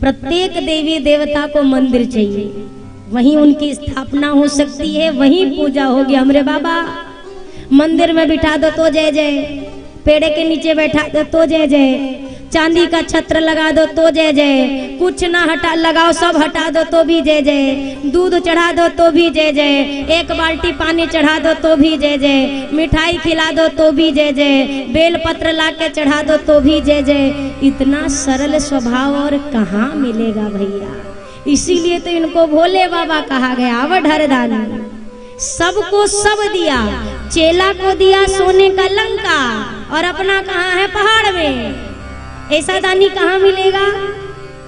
प्रत्येक देवी देवता को मंदिर चाहिए, वहीं उनकी स्थापना हो सकती है, वहीं पूजा होगी। हमरे बाबा मंदिर में बिठा दो तो जय जय, पेड़ के नीचे बैठा दो तो जय जय, चांदी का छत्र लगा दो तो जय जय, कुछ ना हटा लगाओ सब हटा दो तो भी जय जय, दूध चढ़ा दो तो भी जय जय, एक बाल्टी पानी चढ़ा दो तो भी जय जय, मिठाई खिला दो तो भी जय जय, बेल पत्र ला के चढ़ा दो तो भी जय जय। इतना सरल स्वभाव और कहाँ मिलेगा भैया। इसीलिए तो इनको भोले बाबा कहा गया। अवधर दानी सबको सब दिया, चेला को दिया सोने का लंका और अपना कहाँ है पहाड़ में। ऐसा दानी कहाँ मिलेगा।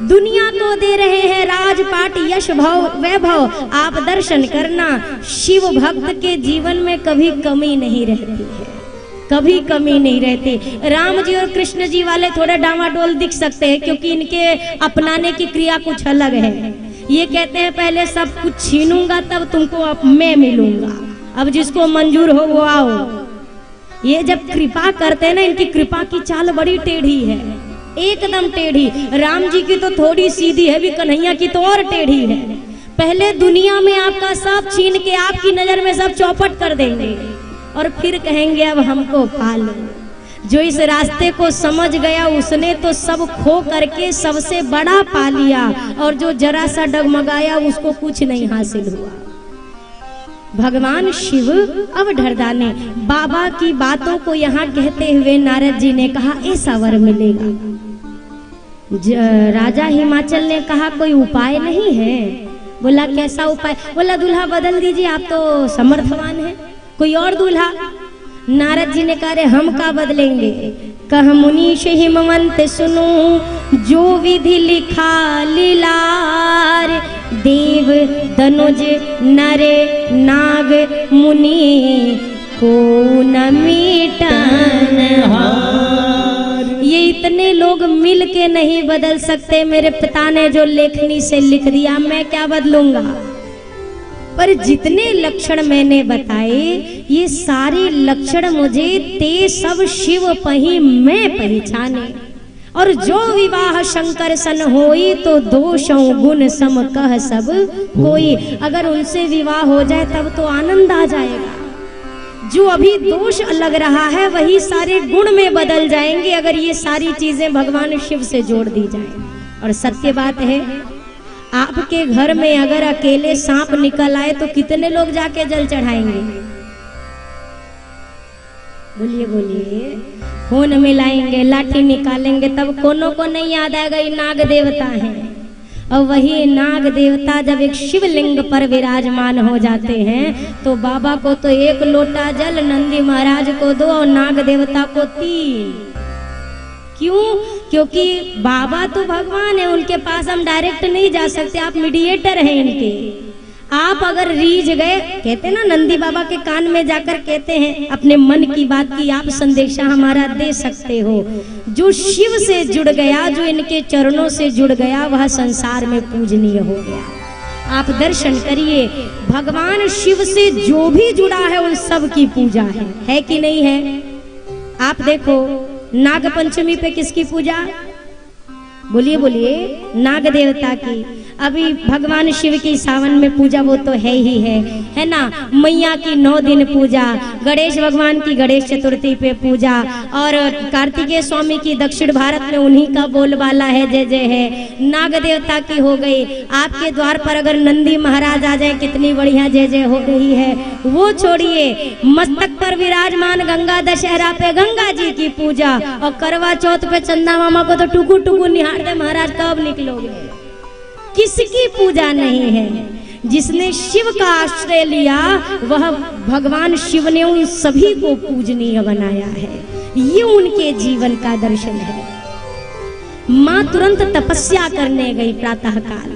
दुनिया को दे रहे हैं राजपाट यश भव वैभव। आप दर्शन करना, शिव भक्त के जीवन में कभी कमी नहीं रहती है, कभी कमी नहीं रहती। राम जी और कृष्ण जी वाले थोड़े डामाडोल दिख सकते हैं क्योंकि इनके अपनाने की क्रिया कुछ अलग है। ये कहते हैं पहले सब कुछ छीनूंगा तब तुमको अब मैं मिलूंगा, अब जिसको मंजूर हो वो आओ। ये जब कृपा करते हैं ना, इनकी कृपा की चाल बड़ी टेढ़ी है, एकदम टेढ़ी। राम जी की तो थोड़ी सीधी है, भी कन्हैया की तो और टेढ़ी है। पहले दुनिया में आपका सब छीन के आपकी नजर में सब चौपट कर देंगे और फिर कहेंगे अब हमको पालो। जो इस रास्ते को समझ गया उसने तो सब खो करके सबसे बड़ा पा लिया, और जो जरा सा डगमगाया उसको कुछ नहीं हासिल हुआ। भगवान शिव अवधरदा ने बाबा की बातों को यहाँ कहते हुए नारद जी ने कहा ऐसा वर मिलेगा। राजा हिमाचल ने कहा कोई उपाय नहीं है। बोला कैसा उपाय। बोला दूल्हा बदल दीजिए, आप तो समर्थवान हैं, कोई और दूल्हा। नारद जी ने कहा हम का बदलेंगे। कह मुनीश हिमवंत सुनो, जो विधि लिखा लीलार, देव दनुज नरे नाग मुनि को न मीटन हार। ये इतने लोग मिल के नहीं बदल सकते। मेरे पिता ने जो लेखनी से लिख दिया मैं क्या बदलूंगा। पर जितने लक्षण मैंने बताए ये सारे लक्षण मुझे ते सब शिव पही मैं पहचाने। और जो विवाह शंकर सन होई तो दोषों गुण सम कह सब कोई। अगर उनसे विवाह हो जाए तब तो आनंद आ जाएगा। जो अभी दोष लग रहा है वही सारे गुण में बदल जाएंगे अगर ये सारी चीजें भगवान शिव से जोड़ दी जाए। और सत्य बात है, आपके घर में अगर अकेले सांप निकल आए तो कितने लोग जाके जल चढ़ाएंगे। बोलिए बोलिए। खून मिलाएंगे, लाठी निकालेंगे, तब कोनो को नहीं याद आएगा ये नाग देवता हैं। और वही नाग देवता जब एक शिवलिंग पर विराजमान हो जाते हैं तो बाबा को तो 1 लोटा जल, नंदी महाराज को 2 और नाग देवता को 3। क्यों? क्योंकि बाबा तो भगवान है, उनके पास हम डायरेक्ट नहीं जा सकते, आप मीडिएटर हैं इनके। आप अगर रीझ गए, कहते ना नंदी बाबा के कान में जाकर कहते हैं अपने मन की बात की आप संदेशा हमारा दे सकते हो। जो शिव से जुड़ गया, जो इनके चरणों से जुड़ गया, वह संसार में पूजनीय हो गया। आप दर्शन करिए, भगवान शिव से जो भी जुड़ा है उन सब की पूजा है कि नहीं है। आप देखो नाग पंचमी पे किसकी पूजा? बोलिए बोलिए। नाग देवता की। अभी भगवान शिव की सावन में पूजा वो तो है ही है ना। मैया की 9 दिन पूजा, गणेश भगवान की गणेश चतुर्थी पे पूजा, और कार्तिकेय स्वामी की दक्षिण भारत में उन्हीं का बोलबाला है, जय जय है। नाग देवता की हो गई। आपके द्वार पर अगर नंदी महाराज आ जाए कितनी बढ़िया जय जय हो रही है। वो छोड़िए, मस्तक पर विराजमान गंगा दशहरा पे गंगा जी की पूजा, और करवा चौथ पे चंदा मामा को तो टुकु टुकु निहार दे महाराज कब निकलोगे। किसकी पूजा नहीं है? जिसने शिव का आश्रय लिया वह भगवान शिव ने उन सभी को पूजनीय बनाया है। ये उनके जीवन का दर्शन है। माँ तुरंत तपस्या करने गई प्रातः काल,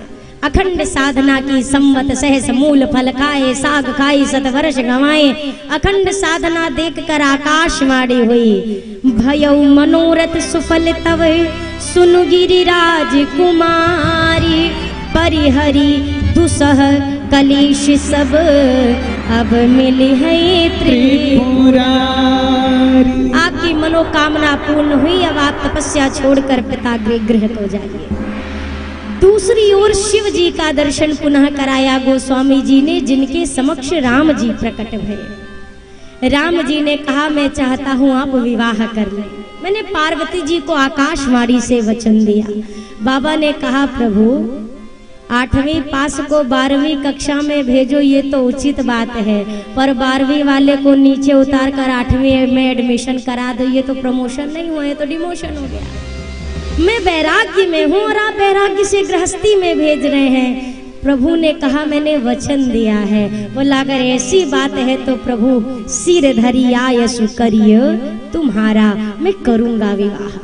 अखंड साधना की, संवत सहस मूल फल खाए, साग खाई 7 वर्ष गंवाए। अखंड साधना देखकर आकाशवाणी हुई, भयउ मनोरथ सुफल तव सुनु गिरिराज कुमारी। परिहरी दुसह कलेश सब अब मिली है त्रिपुरारी। आपकी मनोकामना पूर्ण हुई, अब आप तपस्या छोड़कर पिता गृहित हो जाइए। दूसरी ओर शिव जी का दर्शन पुनः कराया गोस्वामी जी ने, जिनके समक्ष राम जी प्रकट भये। राम जी ने कहा मैं चाहता हूं आप विवाह कर लें। मैंने पार्वती जी को आकाशवाणी से वचन दिया। बाबा ने कहा प्रभु 8वीं पास को 12वीं कक्षा में भेजो, ये तो उचित बात है, पर 12वीं वाले को नीचे उतार कर 8वीं में एडमिशन करा दो, ये तो प्रमोशन नहीं हुआ, ये तो डिमोशन हो गया। मैं वैराग्य में हूँ और आप वैराग्य से गृहस्थी में भेज रहे हैं। प्रभु ने कहा मैंने वचन दिया है। बोला अगर ऐसी बात है तो प्रभु सिर धरी आयसु करिय तुम्हारा, मैं करूंगा विवाह।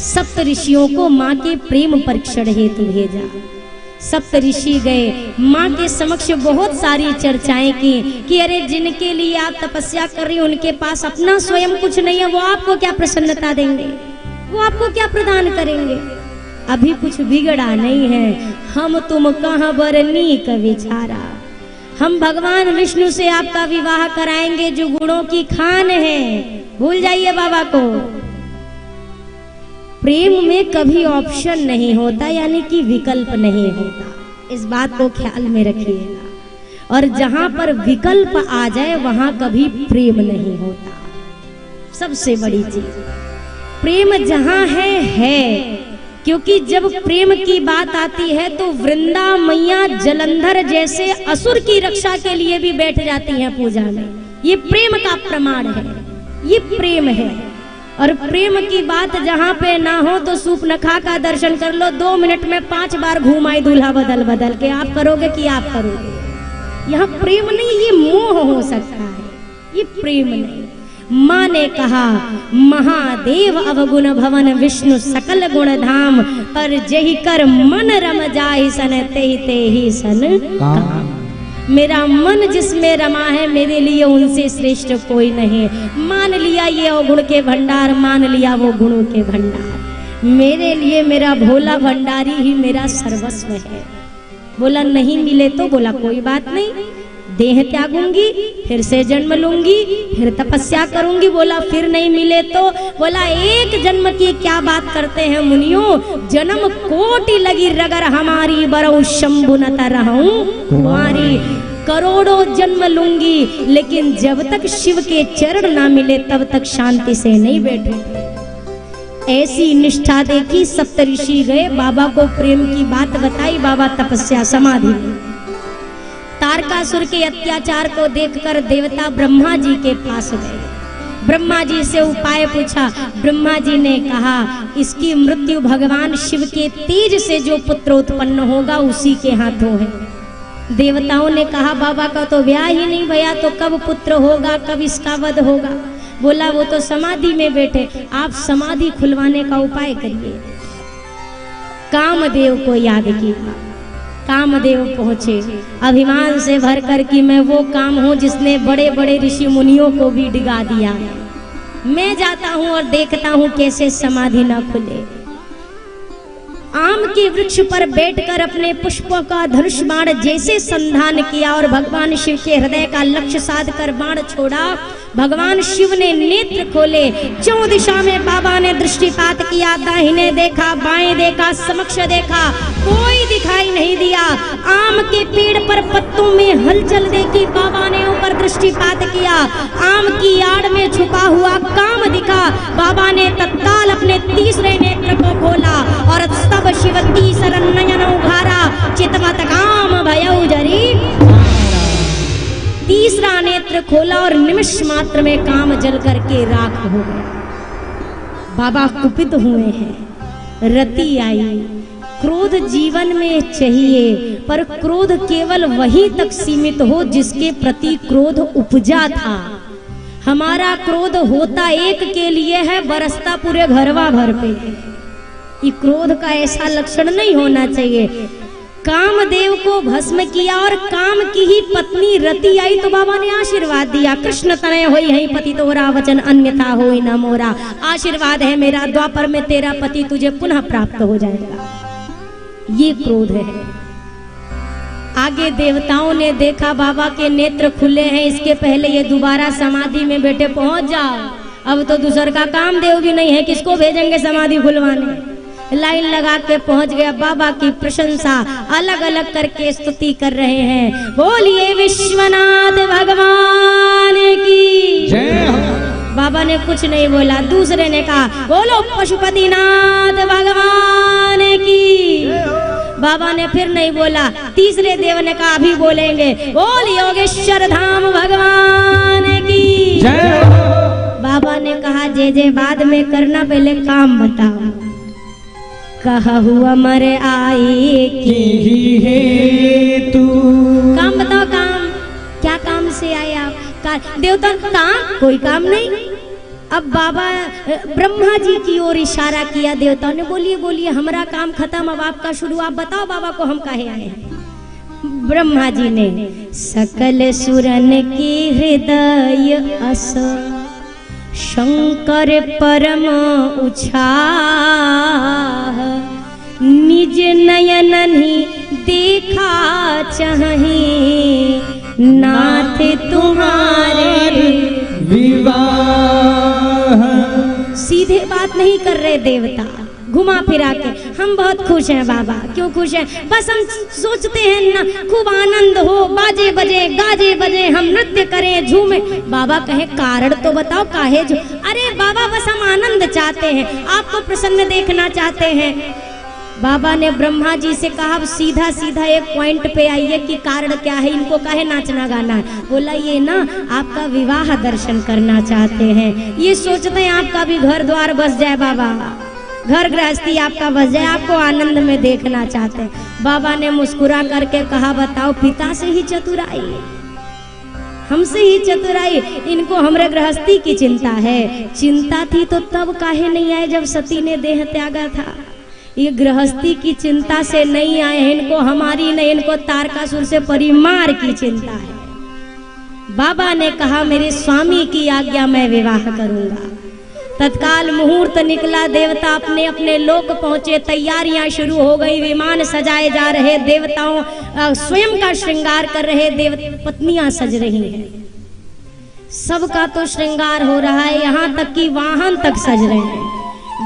सप्त ऋषियों को माँ के प्रेम परीक्षण हेतु भेजा। सप्त ऋषि गए, माँ के समक्ष बहुत सारी चर्चाएं की कि अरे जिनके लिए आप तपस्या कर रही हैं उनके पास अपना स्वयं कुछ नहीं है, वो आपको क्या प्रसन्नता देंगे, वो आपको क्या प्रदान करेंगे। अभी कुछ बिगड़ा नहीं है, हम तुम कहाँ बरनी का विचारा। हम भगवान विष्णु से आपका विवाह कराएंगे जो गुणों की खान है। भूल जाइए बाबा को। प्रेम में कभी ऑप्शन नहीं होता, यानी कि विकल्प नहीं होता। इस बात को ख्याल में रखिएगा। और जहां पर विकल्प आ जाए वहां कभी प्रेम नहीं होता। सबसे बड़ी चीज प्रेम जहां है। क्योंकि जब प्रेम की बात आती है तो वृंदा मैया जलंधर जैसे असुर की रक्षा के लिए भी बैठ जाती हैं पूजा में। ये प्रेम का प्रमाण है, ये प्रेम है। और प्रेम की बात जहाँ पे ना हो तो सूर्पनखा का दर्शन कर लो, 2 मिनट में 5 बार घूम आई दूल्हा बदल बदल के। आप करोगे कि आप करोगे? यहाँ प्रेम नहीं, ये मोह हो सकता है, ये प्रेम नहीं। माँ ने कहा महादेव अवगुण भवन विष्णु सकल गुण धाम, पर जही कर मन रम जाहि सन ते ही सन काम। मेरा मन जिसमें रमा है मेरे लिए उनसे श्रेष्ठ कोई नहीं। मान लिया ये अवगुण के भंडार, मान लिया वो गुणों के भंडार, मेरे लिए मेरा भोला भंडारी ही मेरा सर्वस्व है। बोला नहीं मिले तो, बोला कोई बात नहीं, देह त्यागूंगी, फिर से जन्म लूंगी, फिर तपस्या करूंगी। बोला फिर नहीं मिले तो, बोला एक जन्म की क्या बात करते हैं मुनियों, जन्म कोटि लगी रगर हमारी, बरऊ शंभु न तरहूं कुंवारी। करोड़ों जन्म लूंगी, लेकिन जब तक शिव के चरण ना मिले तब तक शांति से नहीं बैठूंगी। ऐसी निष्ठा देखी। सप्तऋषि गए, बाबा को प्रेम की बात बताई। बाबा तपस्या समाधि। तारकासुर के अत्याचार को देखकर देवता ब्रह्मा जी के पास गए। ब्रह्मा जी से उपाय पूछा। ब्रह्मा जी ने कहा इसकी मृत्यु भगवान शिव के तेज से जो पुत्र उत्पन्न होगा उसी के हाथों है। देवताओं ने कहा बाबा का तो ब्याह ही नहीं भया, तो कब पुत्र होगा, कब इसका वध होगा। बोला वो तो समाधि में बैठे, आप समाधि खुलवाने का उपाय करिए। कामदेव को याद किया। कामदेव पहुंचे अभिमान से भरकर कि मैं वो काम हूं जिसने बड़े बड़े ऋषि मुनियों को भी डिगा दिया। मैं जाता हूं और देखता हूं कैसे समाधि न खुले। आम के वृक्ष पर बैठकर अपने पुष्पों का धनुष बाण जैसे संधान किया और भगवान शिव के हृदय का लक्ष्य साध कर बाण छोड़ा। भगवान शिव ने नेत्र खोले, 4 दिशा में बाबा ने दृष्टिपात किया। दाहिने देखा, बाएं देखा, समक्ष देखा, कोई दिखाई नहीं दिया। आम के पेड़ पर पत्तों में हलचल देखी, बाबा ने ऊपर दृष्टिपात किया। आम की आड़ में छुपा हुआ काम दिखा। बाबा ने तत्काल अपने तीसरे नेत्र को खोला और तब शिव तीसर नयन उघारा, चितवत काम भयउ जरी। तीसरा नेत्र खोला और निमिष मात्र में काम जल करके राख हो गया। बाबा कुपित हुए हैं। रति आई। क्रोध जीवन में चाहिए, पर क्रोध केवल वहीं तक सीमित हो जिसके प्रति क्रोध उपजा था। हमारा क्रोध होता एक के लिए है, बरसता पूरे घरवा भर पे। ये क्रोध का ऐसा लक्षण नहीं होना चाहिए। कामदेव को भस्म किया और काम की ही पत्नी रति आई तो बाबा ने आशीर्वाद दिया। कृष्ण तनय होई है पति तोरा, वचन अन्यथा होई न मोरा। आशीर्वाद है मेरा, द्वापर में तेरा पति तुझे पुनः प्राप्त हो जाएगा। ये क्रोध है। आगे देवताओं ने देखा बाबा के नेत्र खुले हैं, इसके पहले ये दोबारा समाधि में बैठे, पहुंच जाओ। अब तो दूसर का कामदेव भी नहीं है, किसको भेजेंगे समाधि खुलवाने। लाइन लगा के पहुंच गया। बाबा की प्रशंसा अलग अलग करके स्तुति कर रहे हैं। बोलिए विश्वनाथ भगवान की जय हो। बाबा ने कुछ नहीं बोला। दूसरे ने कहा बोलो पशुपतिनाथ भगवान की। बाबा ने फिर नहीं बोला। तीसरे देव ने कहा अभी बोलेंगे, बोल योगेश्वर धाम भगवान की जय हो। बाबा ने कहा जे जे बाद में करना, पहले काम बताओ। कहा हुआ मरे आई की है तू। काम बताओ, काम क्या काम से आए आप? देवता काम, कोई काम नहीं। अब बाबा ब्रह्मा जी की ओर इशारा किया। देवता ने बोलिए बोलिए, हमारा काम खत्म, अब आपका शुरू। आप बताओ बाबा को हम काहे आए हैं? ब्रह्मा जी ने सकल सुरन की हृदय अस शंकर परम उछाह निज नयननि देखा चाहि नाथ तुम्हारे विवाह। सीधे बात नहीं कर रहे देवता, घुमा फिरा के। हम बहुत खुश हैं बाबा। क्यों खुश हैं? बस हम सोचते हैं ना खूब आनंद हो, बाजे बजे गाजे बजे, हम नृत्य करें झूमे। बाबा कहे कारण तो बताओ काहे जो। अरे बाबा बस हम आनंद चाहते हैं, आपको प्रसन्न देखना चाहते हैं। बाबा ने ब्रह्मा जी से कहा सीधा सीधा एक पॉइंट पे आइए कि कारण क्या है, इनको काहे नाचना गाना है? बोला ये ना आपका विवाह दर्शन करना चाहते हैं, ये सोचते हैं आपका भी घर द्वार बस जाए बाबा, घर गृहस्थी आपका बस जाए, आपको आनंद में देखना चाहते हैं। बाबा ने मुस्कुरा करके कहा बताओ पिता से ही चतुराई, हमसे ही चतुराई, इनको हमरे गृहस्थी की चिंता है। चिंता थी तो तब काहे नहीं आए जब सती ने देह त्यागा था। ये गृहस्थी की चिंता से नहीं आए हैं, इनको हमारी नहीं, इनको तारकासुर से परिमार की चिंता है। बाबा ने कहा मेरे स्वामी की आज्ञा मैं विवाह करूंगा। तत्काल मुहूर्त निकला, देवता अपने अपने लोक पहुंचे, तैयारियां शुरू हो गई, विमान सजाए जा रहे, देवताओं स्वयं का श्रृंगार कर रहे, देव पत्नियां सज रही हैं, सबका तो श्रृंगार हो रहा है, यहाँ तक कि वाहन तक सज रहे हैं।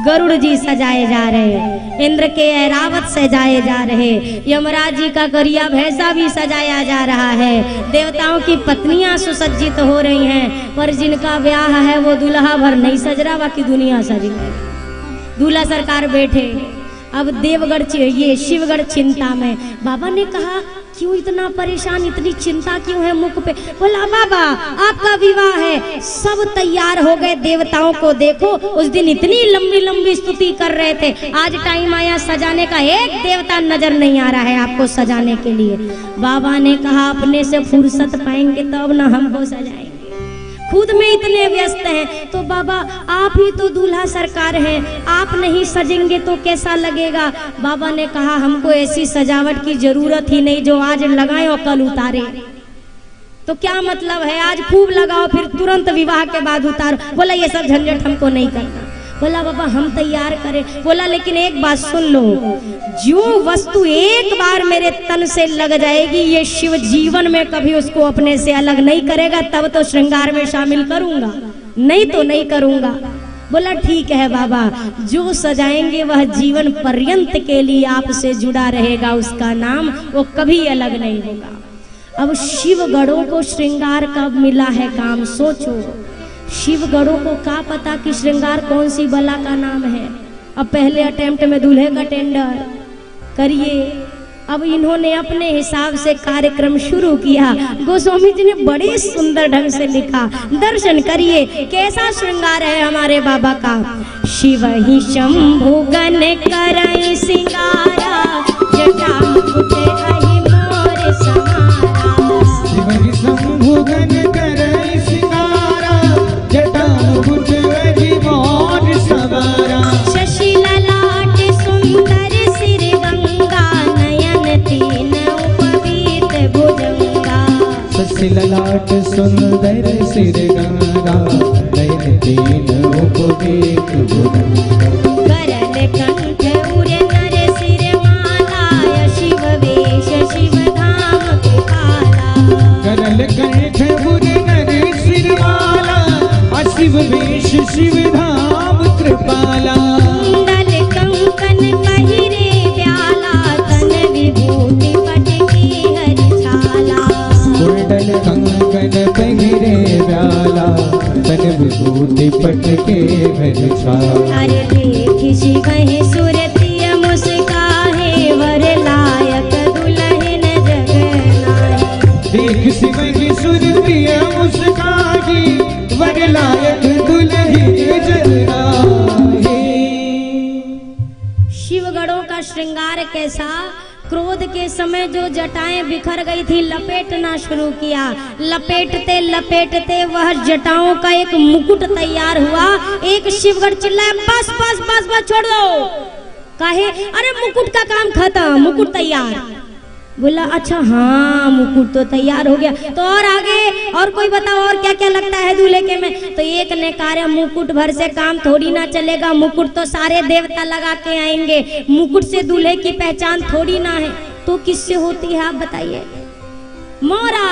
गरुड़ जी सजाए जा रहे, इंद्र के ऐरावत सजाए जा रहे, यमराज जी का गरिया भैंसा भी सजाया जा रहा है, देवताओं की पत्नियां सुसज्जित हो रही हैं, पर जिनका ब्याह है वो दूल्हा भर नहीं सज रहा, बाकी दुनिया सज रही। दूल्हा सरकार बैठे, अब देवगढ़ ये शिवगढ़ चिंता में। बाबा ने कहा क्यों इतना परेशान, इतनी चिंता क्यों है मुख पे? बोला बाबा आपका विवाह है, सब तैयार हो गए, देवताओं को देखो उस दिन इतनी लंबी लंबी स्तुति कर रहे थे, आज टाइम आया सजाने का, एक देवता नजर नहीं आ रहा है आपको सजाने के लिए। बाबा ने कहा अपने से फुर्सत पाएंगे तब ना हमको सजाएंगे, खुद में इतने व्यस्त हैं। तो बाबा आप ही तो दूल्हा सरकार हैं, आप नहीं सजेंगे तो कैसा लगेगा? बाबा ने कहा हमको ऐसी सजावट की जरूरत ही नहीं जो आज लगाए और कल उतारे। तो क्या मतलब है आज खूब लगाओ फिर तुरंत विवाह के बाद उतारो? बोला ये सब झंझट हमको नहीं करना। बोला बाबा हम तैयार करें। बोला लेकिन एक बात सुन लो, जो वस्तु एक बार मेरे तन से लग जाएगी ये शिव जीवन में कभी उसको अपने से अलग नहीं करेगा, तब तो श्रृंगार में शामिल करूंगा, नहीं तो नहीं करूंगा। बोला ठीक है बाबा, जो सजाएंगे वह जीवन पर्यंत के लिए आपसे जुड़ा रहेगा, उसका नाम वो कभी अलग नहीं होगा। अब शिवगढ़ों को श्रृंगार कब मिला है काम सोचो, शिवगढ़ों को क्या पता कि श्रृंगार कौन सी बला का नाम है। अब पहले अटेम्प्ट में दूल्हे का टेंडर करिए, अब इन्होंने अपने हिसाब से कार्यक्रम शुरू किया। गोस्वामी जी ने बड़े सुंदर ढंग से लिखा, दर्शन करिए कैसा श्रृंगार है हमारे बाबा का। शिव ही शंभु गण करई सिंगारा, जटा मुकुट अहि मोर समारा। शिव ही शंभु गण करई सिंगारा, जटा मुकुट अहि मोर समारा। शशि ललाट सुंदर सिर गंगा, नयन तीन उपवीत भुजंगा। शशि ललाट सुंदर सिर गंगा, नयन तीन उपवीत भुजंगा। करल कंठ उर नर सिर माला, शिव वेश शिव धाम कृपाला। करल कंठ उर नर सिर माला, शिव वेश शिव धाम कृपाला। कुंडल कंकन कैसा, क्रोध के समय जो जटाएं बिखर गई थी लपेटना शुरू किया। लपेटते लपेटते वह जटाओं का एक मुकुट तैयार हुआ। एक शिवगढ़ चिल्लाया, बस बस बस बस छोड़ दो। काहे? अरे मुकुट का काम खत्म, मुकुट तैयार। बोला अच्छा हाँ मुकुट तो तैयार हो गया, तो और आगे और कोई बताओ और क्या क्या लगता है दूल्हे के में। तो एक ने कहा मुकुट भर से काम थोड़ी ना चलेगा, मुकुट तो सारे देवता लगा के आएंगे, मुकुट से दूल्हे की पहचान थोड़ी ना है। तो किससे होती है आप बताइए? मोरा।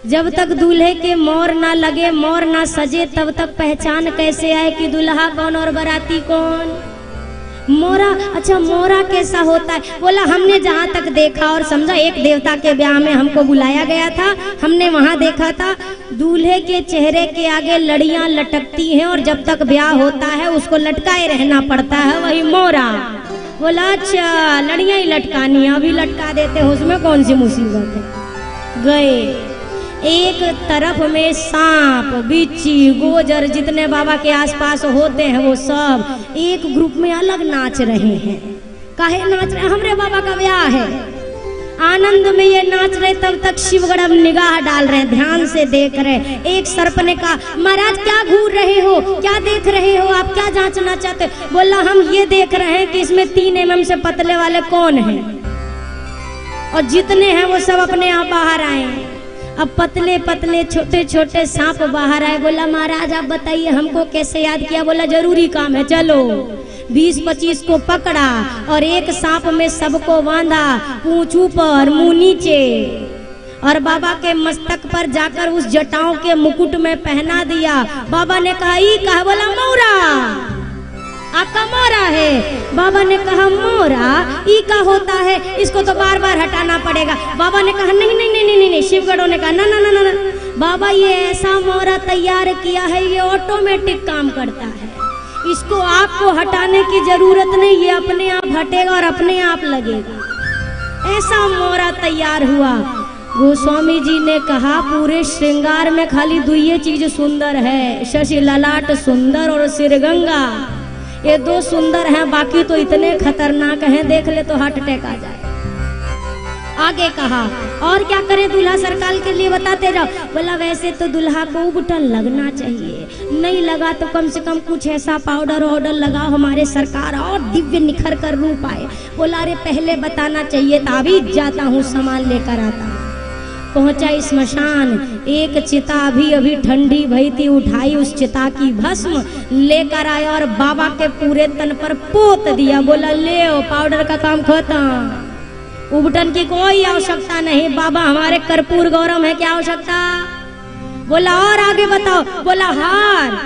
जब तक दूल्हे के मोर ना लगे, मोर ना सजे, तब तक पहचान कैसे आए कि दूल्हा कौन और बाराती कौन? मोरा। अच्छा मोरा कैसा होता है? बोला हमने जहाँ तक देखा और समझा, एक देवता के ब्याह में हमको बुलाया गया था, हमने वहाँ देखा था दूल्हे के चेहरे के आगे लड़ियाँ लटकती हैं और जब तक ब्याह होता है उसको लटकाए रहना पड़ता है, वही मोरा। बोला अच्छा लड़ियाँ ही लटकानी है, अभी लटका देते हो, उसमें कौन सी मुसीबत है। गए एक तरफ में सांप बिच्छी गोजर जितने बाबा के आसपास होते हैं वो सब एक ग्रुप में अलग नाच रहे हैं। काहे नाच रहे? हमरे बाबा का ब्याह है, आनंद में ये नाच रहे। तब तक शिवगढ़ अब निगाह डाल रहे हैं, ध्यान से देख रहे। एक सर्प ने कहा महाराज क्या घूर रहे हो, क्या देख रहे हो, आप क्या जांचना चाहते? बोला हम ये देख रहे हैं कि इसमें 3 mm से पतले वाले कौन हैं, और जितने हैं वो सब अपने आप बाहर आए। अब पतले पतले छोटे छोटे सांप बाहर आए। बोला महाराज आप बताइए हमको कैसे याद किया? बोला जरूरी काम है, चलो। 20-25 को पकड़ा और एक सांप में सबको बांधा, पूंछ ऊपर मुंह नीचे, और बाबा के मस्तक पर जाकर उस जटाओं के मुकुट में पहना दिया। बाबा ने कहा ई कहा? बोला मोरा, आपका मोरा है। बाबा ने कहा मोरा ई का होता है, इसको तो बार बार हटाना पड़ेगा। बाबा ने कहा नहीं नहीं नहीं नहीं नहीं। शिवगढ़ों ने कहा ना ना ना ना बाबा ये ऐसा मोरा तैयार किया है, ये ऑटोमेटिक काम करता है, इसको आपको हटाने की जरूरत नहीं, ये अपने आप हटेगा और अपने आप लगेगा। ऐसा मोरा तैयार हुआ। गोस्वामी जी ने कहा पूरे श्रृंगार में खाली 2 चीज सुंदर है, शशि ललाट सुंदर और सिरगंगा, ये 2 सुंदर हैं, बाकी तो इतने खतरनाक हैं, देख ले तो हार्ट अटैक आ जाए। आगे कहा और क्या करें दूल्हा सरकार के लिए बताते जाओ। बोला वैसे तो दूल्हा को उबटन लगना चाहिए, नहीं लगा तो कम से कम कुछ ऐसा पाउडर वाउडर लगाओ हमारे सरकार और दिव्य निखर कर रूप आए। बोला अरे पहले बताना चाहिए था, अभी जाता हूँ सामान लेकर आता हूँ। पहुंचा स्मशान, एक चिता अभी ठंडी भई थी, उठाई उस चिता की भस्म लेकर आया और बाबा के पूरे तन पर पोत दिया। बोला ले पाउडर का काम खत्म, उबटन की कोई आवश्यकता नहीं, बाबा हमारे कर्पूर गौरम है, क्या आवश्यकता? बोला और आगे बताओ। बोला हार,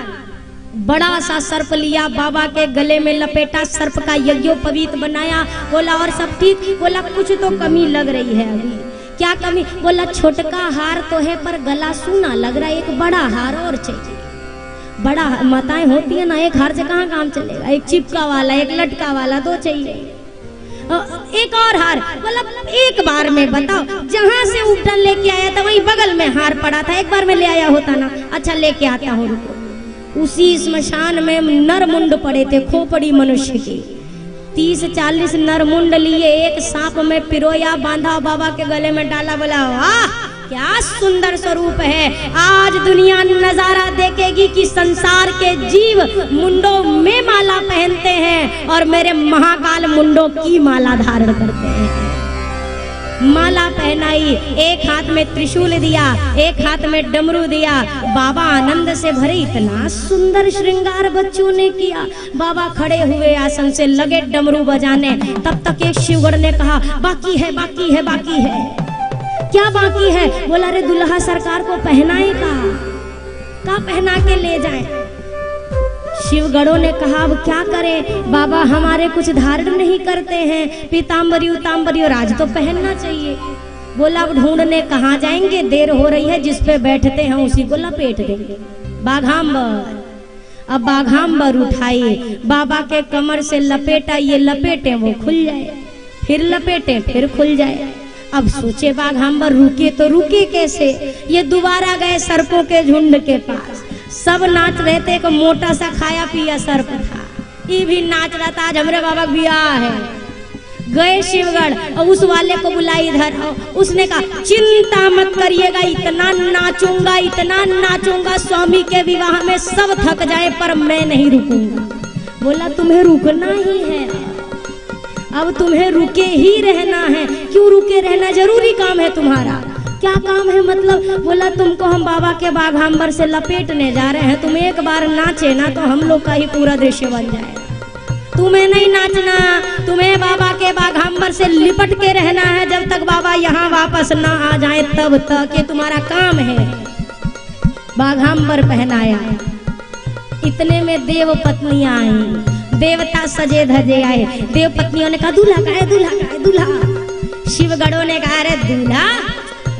बड़ा सा सर्प लिया, बाबा के गले में लपेटा, सर्प का यज्ञोपवीत बनाया। बोला और सब ठीक? बोला कुछ तो कमी लग रही है अभी। क्या कमी? बोला छोटका हार तो है पर गला सूना लग रहा है, एक बड़ा हार और चाहिए। बड़ा माताएं होती है ना, एक हार से कहाँ काम चलेगा, एक चिपका वाला एक लटका वाला 2 चाहिए, एक और हार। बोला एक बार में बताओ, जहाँ से उबटन लेके आया था वहीं बगल में हार पड़ा था, एक बार में ले आया होता ना। अच्छा लेके आता हूँ, रुको। उसी स्मशान में नरमुंड पड़े थे, खोपड़ी मनुष्य की, 30-40 नरमुंड लिए, एक सांप में पिरोया, बांधा, बाबा के गले में डाला। बोला वाह क्या सुंदर स्वरूप है, आज दुनिया नजारा देखेगी कि संसार के जीव मुंडों में माला पहनते हैं और मेरे महाकाल मुंडों की माला धारण करते हैं। माला पहनाई, एक हाथ में त्रिशूल दिया, एक हाथ में डमरू दिया। बाबा आनंद से भरे, इतना सुंदर श्रृंगार बच्चों ने किया। बाबा खड़े हुए आसन से लगे डमरू बजाने। तब तक एक शिवगढ़ ने कहा बाकी है बाकी है बाकी है। क्या बाकी है? बोला रे दुल्हा सरकार को पहनाए का पहना के ले जाए। शिवगढ़ों ने कहा अब क्या करें बाबा, हमारे कुछ धारण नहीं करते हैं, पीताम्बरी उताम्बरी और आज तो पहनना चाहिए। बोला अब ढूंढने कहाँ जाएंगे, देर हो रही है, जिस पे बैठते हैं उसी को लपेट देंगे। बाघाम्बर। अब बाघाम्बर उठाए, बाबा के कमर से लपेटा, ये लपेटे वो खुल जाए, फिर लपेटे फिर खुल जाए। अब सोचे बाघाम्बर रुके तो रुके कैसे। ये दोबारा गए सर्पों के झुंड के पास, सब नाच रहे थे। एक मोटा सा खाया पिया सर्प था, ये भी नाच रहा था, आज हमारे बाबा ब्याह है। गए शिवगढ़ और उस वाले को बुलाई इधर। उसने कहा चिंता मत करिएगा, इतना नाचूंगा स्वामी के विवाह में सब थक जाए पर मैं नहीं रुकूंगा। बोला तुम्हें रुकना ही है, अब तुम्हें रुके ही रहना है। क्यों रुके रहना, जरूरी काम है तुम्हारा। क्या काम है मतलब? बोला तुमको हम बाबा के बाघांबर से लपेटने जा रहे हैं, तुम एक बार नाचे ना तो हम लोग का ही पूरा दृश्य बन जाएगा। तुम्हें नहीं नाचना, तुम्हें बाबा के बाघांबर से लिपट के रहना है जब तक बाबा यहाँ वापस ना आ जाए तब तक। ये तुम्हारा काम है। बाघांबर पहनाया। इतने में देव पत्नियां आई, देवता सजे धजे आए। देव पत्नियों ने कहा दूल्हा का है, दूल्हा का है, दूल्हा। शिवगढ़ों ने कहा अरे दूल्हा,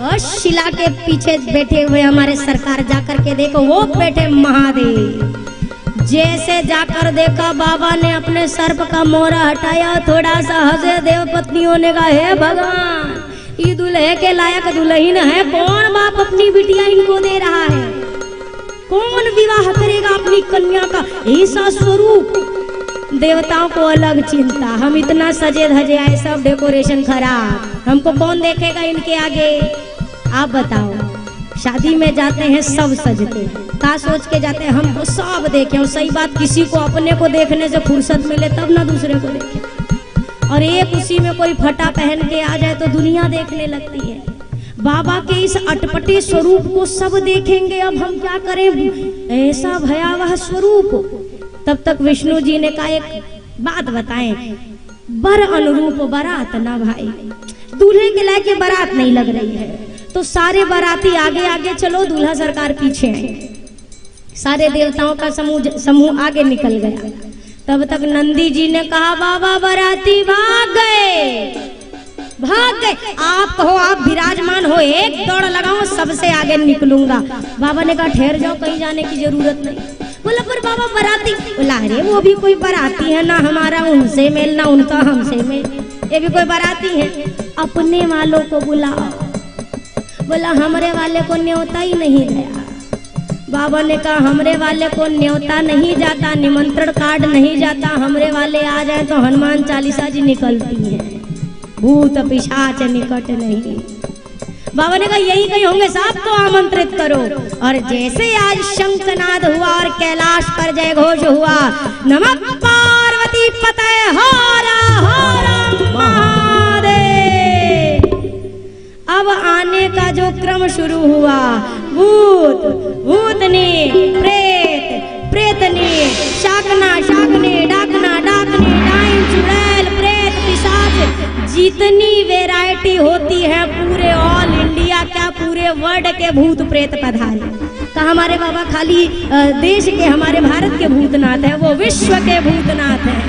और शिला के पीछे बैठे हुए हमारे सरकार, जाकर के देखो वो बैठे महादेव। जैसे जाकर देखा बाबा ने अपने सर्प का मोहरा हटाया, थोड़ा सा हंसे। देव पत्नियों ने कहा हे भगवान, ये दूल्हे के लायक दुल्हन है, कौन बाप अपनी बिटिया इनको दे रहा है? कौन विवाह करेगा अपनी कन्या का ऐसा स्वरूप? देवताओं को अलग चिंता, हम इतना सजे धजे आए, सब डेकोरेशन खराब, हमको कौन देखेगा इनके आगे? आप बताओ, शादी में जाते हैं सब सजते हैं, का सोच के जाते हैं हमको सब देखें। और सही बात, किसी को अपने को देखने से फुर्सत मिले तब ना दूसरे को देखे। और एक उसी में कोई फटा पहन के आ जाए तो दुनिया देखने लगती है। बाबा के इस अटपटे स्वरूप को सब देखेंगे, अब हम क्या करें? ऐसा भयावह स्वरूप। तब तक विष्णु जी ने कहा एक बात बताएं, बर अनुरूप बारात ना भाई, दूल्हे के लायक बारात नहीं लग रही है। तो सारे बाराती आगे आगे चलो, दूल्हा सरकार पीछे है। सारे देवताओं का समूह आगे निकल गया। तब तक नंदी जी ने कहा बाबा बाराती भाग गए। आप कहो आप विराजमान हो, एक दौड़ लगाओ, सबसे आगे निकलूंगा। बाबा ने कहा ठहर जाओ, कहीं जाने की जरूरत नहीं। बोला पर बाबा बाराती, बोला अरे वो भी कोई बाराती है ना, हमारा उनसे मेल ना उनका हमसे मेल, ये भी कोई बाराती है, अपने वालों को बुलाओ। बोला हमरे वाले को न्योता ही नहीं गया। बाबा ने कहा हमरे वाले को न्योता नहीं जाता, निमंत्रण कार्ड नहीं जाता, हमरे वाले आ जाए तो हनुमान चालीसा जी निकलती है, भूत पिशाच निकट नहीं। बाबा ने कहा यही कहीं होंगे, सबको आमंत्रित करो। और जैसे आज शंखनाद हुआ और कैलाश पर जय घोष हुआ, नमः पार्वती पते हर हर महादेव। अब आने का जो क्रम शुरू हुआ, भूत भूतनी, प्रेत प्रेतनी, शाकना शाकनी, डाकना डाकनी, डाइन चुड़ैल, प्रेत पिशाच, जितनी वैरायटी होती है पूरे ऑल इंडिया क्या पूरे वर्ल्ड के भूत प्रेत पधारे। कहा हमारे बाबा खाली देश के, हमारे भारत के भूतनाथ है, वो विश्व के भूतनाथ है।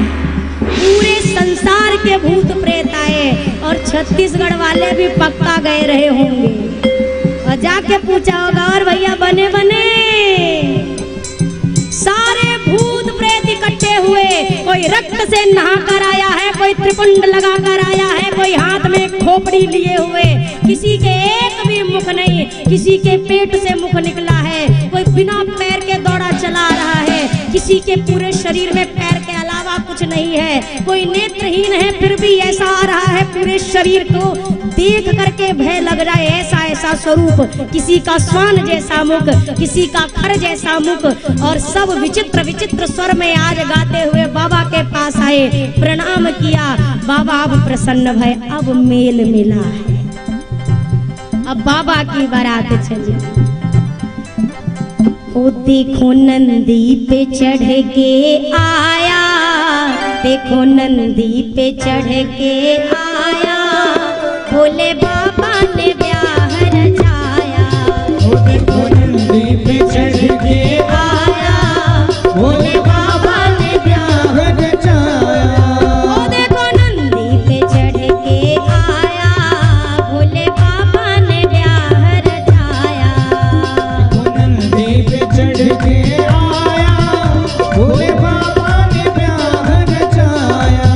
पूरे संसार के भूत प्रेत आए और छत्तीसगढ़ वाले भी पक्का गए रहे होंगे। और जाके पूछा होगा और भैया बने बने सारे भूत प्रेत इकट्ठे हुए, कोई रक्त से नहा कर आया है, कोई त्रिपुंड लगा कर आया है, कोई हाथ में खोपड़ी लिए हुए, किसी के एक भी मुख नहीं, किसी के पेट से मुख निकला है, कोई बिना पैर के दौड़ा चला रहा है, किसी के पूरे शरीर में पैर के अलावा कुछ नहीं है, कोई नेत्रहीन है फिर भी ऐसा आ रहा है पूरे शरीर को देख करके भय लग रहा है, ऐसा ऐसा स्वरूप, किसी का स्वान जैसा मुख, किसी का खर जैसा मुख, और सब विचित्र विचित्र स्वर में आज गाते हुए बाबा के पास आए, प्रणाम किया। बाबा अब प्रसन्न भय, अब मेल मिला है, अब बाबा की बारात चली। ओ देखो नंदी पे चढ़ के आया, देखो नंदी पे चढ़ के आया, भोले बाबा ने ब्याह रचाया। ओ देखो नंदी पे चढ़ के आया, भोले बाबा ने ब्याह रचाया। ओ देखो नंदी पे चढ़ के आया, भोले बाबा ने ब्याह रचाया। देखो नंदी पे चढ़ के आया, भोले बाबा ने ब्याह रचाया।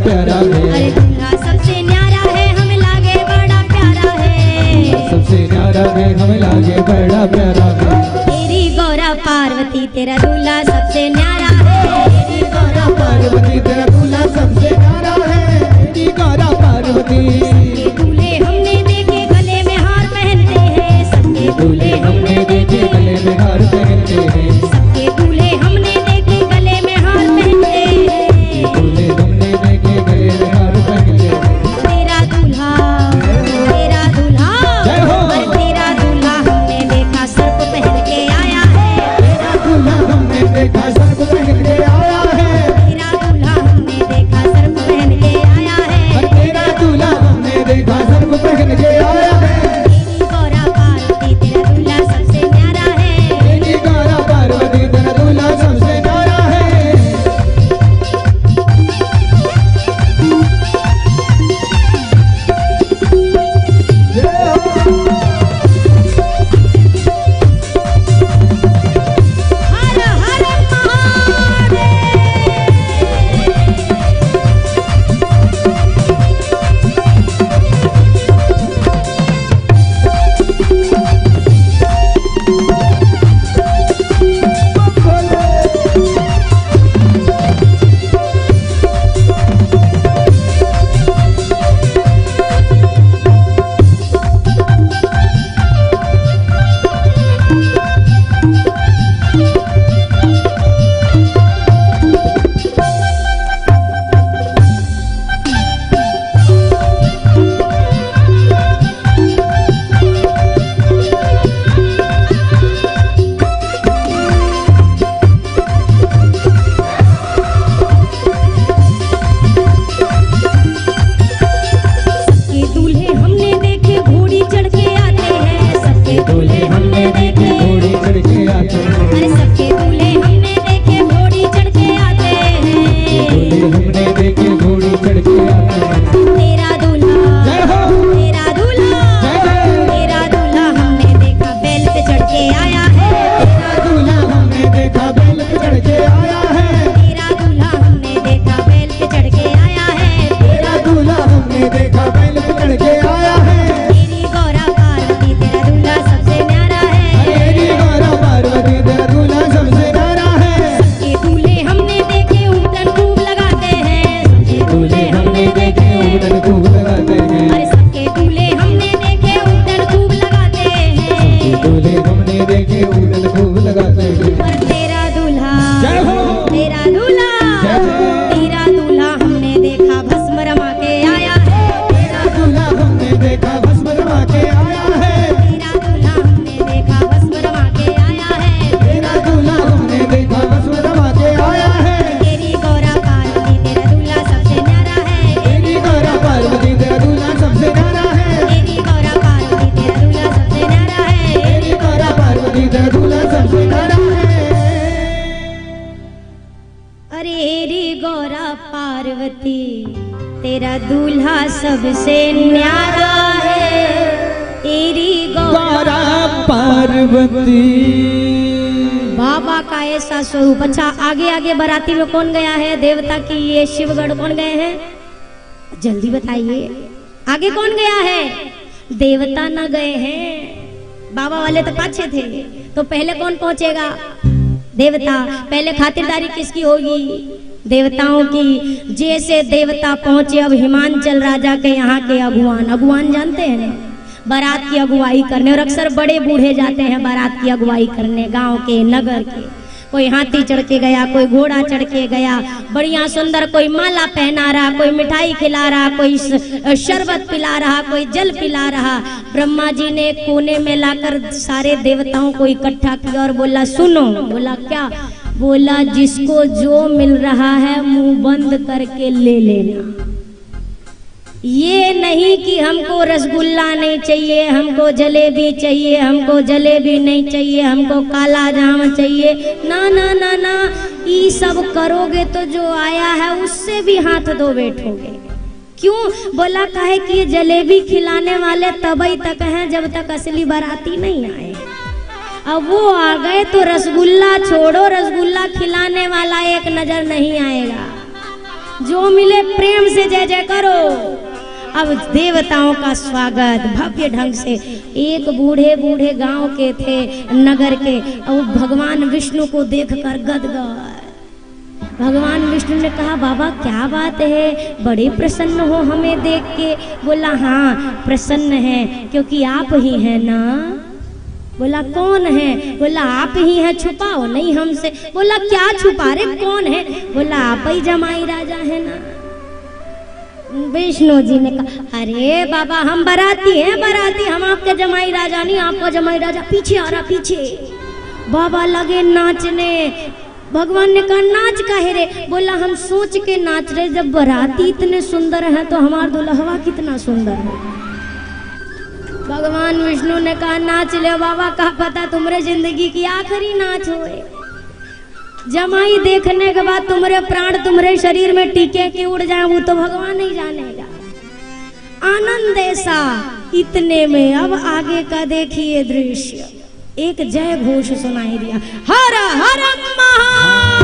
प्यारा है। अरे दूल्हा सबसे न्यारा है, हमें लागे बड़ा प्यारा है। सबसे न्यारा है, हमें लागे बड़ा प्यारा है। तेरी गौरा पार्वती तेरा दूल्हा सबसे न्यारा है। तेरी गौरा पार्वती तेरा दूल्हा सबसे न्यारा है। तेरी गौरा पार्वती। सबके दूल्हे हमने देखे गले में हार पहनते हैं। सबके दूल्हे हमने देखे गले में हार पहनते हैं। सबके दूल्हे हमने देखे गले में हार पहनते हैं। दूल्हे हमने देखे गले में हार पहनते हैं। तेरा दूल्हा जय हो। अरे तेरा दूल्हा हमने देखा सर्प पहन के आया है। तेरा दूल्हा हमने देखा सर्प पहन के आया है। तेरा दूल्हा हमने देखा सर्प पहन के आया है। तेरा दूल्हा हमने देखा सर्प पहन के आया है। तेरी गौरा पार्वती तेरा दूल्हा सबसे न्यारा है। तेरी गौरा पार्वती तेरा दूल्हा सबसे न्यारा है। हर हर महादेव। सबके दूल्हे हमने देखे घोड़ी चढ़ के आते हैं। सबके दूल्हे हमने देखे घोड़ी चढ़ के आते हैं। अरे सबके दूल्हे हमने देखे घोड़ी चढ़ के आते हैं। दूल्हे हमने देखे घोड़ी चढ़ के आते हैं। तेरा दूल्हा जय हो। तेरा दूल्हा जय जय। तेरा दूल्हा हमने देखा बैल पे चढ़ के आया है। तेरा दूल्हा हमने देखा बैल पे चढ़ के आया है। तेरा दूल्हा हमने देखा बैल पे चढ़ के आया है। तेरा दूल्हा हमने देखा बैल पे चढ़ के आया है। तेरी गौरा पार्वती तेरा दूल्हा सबसे न्यारा है। तेरी गौरा पार्वती तेरा दूल्हा सबसे न्यारा है। सबके दूल्हे हमने देखे उड़न खूब लगाते हैं। सबके दूल्हे हमने देखे उड़न खूब लगाते हैं। अरे सबके दूल्हे हमने देखे उड़न खूब लगाते हैं। दूल्हे हमने देखे उड़न खूब लगाते हैं। पर तेरा दूल्हा जय हो। तेरा दूल्हा जय हो। तेरा दूल्हा हमने देखा भस्म रमा के आया है। तेरा दूल्हा हमने देखा भस्म रमा के आया है। तेरा दूल्हा हमने देखा भस्म रमा के आया है। तेरा दूल्हा हमने देखा भस्म रमा के आया है। तेरी गौरा पार्वती तेरा दूल्हा सबसे न्यारा है। तेरी गौरा पार्वती तेरा दूल्हा सबसे न्यारा है। तेरी गौरा पार्वती तेरा दूल्हा सबसे न्यारा है। तेरी गौरा पार्वती तेरा दूल्हा सबसे न्यारा है। अरे री गौरा पार्वती तेरा दूल्हा सबसे न्यारा है। तेरी गौरा पार्वती। बाबा का ऐसा स्वरूप। अच्छा, आगे आगे बाराती में कौन गया है? देवता की ये शिवगढ़ कौन गए हैं? जल्दी बताइए, आगे कौन गया है? देवता न गए हैं। बाबा वाले तो पाछे थे, तो पहले कौन पहुंचेगा? देवता। पहले खातिरदारी किसकी होगी? देवताओं की। जैसे देवता पहुंचे, अब हिमांचल राजा के यहाँ के अगुवान जानते हैं ना, बारात की अगुवाई करने। और अक्सर बड़े बूढ़े जाते हैं बारात की अगुवाई करने, गांव के, नगर के। कोई हाथी चढ़ के गया, कोई घोड़ा चढ़ के गया, बढ़िया सुंदर, कोई माला पहना रहा, कोई मिठाई खिला रहा, कोई शरबत पिला रहा, कोई जल पिला रहा। ब्रह्मा जी ने कोने में लाकर सारे देवताओं को इकट्ठा किया और बोला, सुनो। बोला क्या? बोला जिसको जो मिल रहा है मुंह बंद करके ले लेना। ये नहीं कि हमको रसगुल्ला नहीं चाहिए, हमको जलेबी चाहिए, हमको जलेबी नहीं चाहिए, हमको काला जाम चाहिए। ना ना ना ना, ये सब करोगे तो जो आया है उससे भी हाथ धो बैठोगे। क्यों? बोला काहे कि ये जलेबी खिलाने वाले तभी तक हैं जब तक असली बाराती नहीं आए। अब वो आ गए तो रसगुल्ला छोड़ो, रसगुल्ला खिलाने वाला एक नजर नहीं आएगा। जो मिले प्रेम से जय जय करो। अब देवताओं का स्वागत भव्य ढंग से, एक बूढ़े बूढ़े गांव के थे, नगर के, और भगवान विष्णु को देखकर गदगद। भगवान विष्णु ने कहा बाबा क्या बात है, बड़े प्रसन्न हो हमें देख के। बोला हाँ प्रसन्न है क्योंकि आप ही हैं ना। बोला कौन है? बोला आप ही हैं, छुपाओ नहीं हमसे। बोला क्या छुपा रहे, कौन है? बोला आप ही जमाई राजा है ना। विष्णु जी ने कहा अरे बाबा हम बाराती हैं, बाराती, हम आपके जमाई राजा नहीं, आपका जमाई राजा पीछे आ रहा पीछे। बाबा लगे नाचने। भगवान ने कहा नाच काहे रे? बोला हम सोच के नाच रहे, जब बाराती इतने सुंदर हैं तो हमारा दुल्हवा कितना सुंदर है। भगवान विष्णु ने कहा नाच ले बाबा, कहा पता तुम्हारे जिंदगी की आखिरी नाच होए। जमाई देखने के बाद तुम्हारे प्राण तुम्हारे शरीर में टीके के उड़ जाए वो तो भगवान ही जानेगा। आनंद ऐसा इतने में अब आगे का देखिए दृश्य। एक जय घोष सुनाई दिया, हर हर महादेव।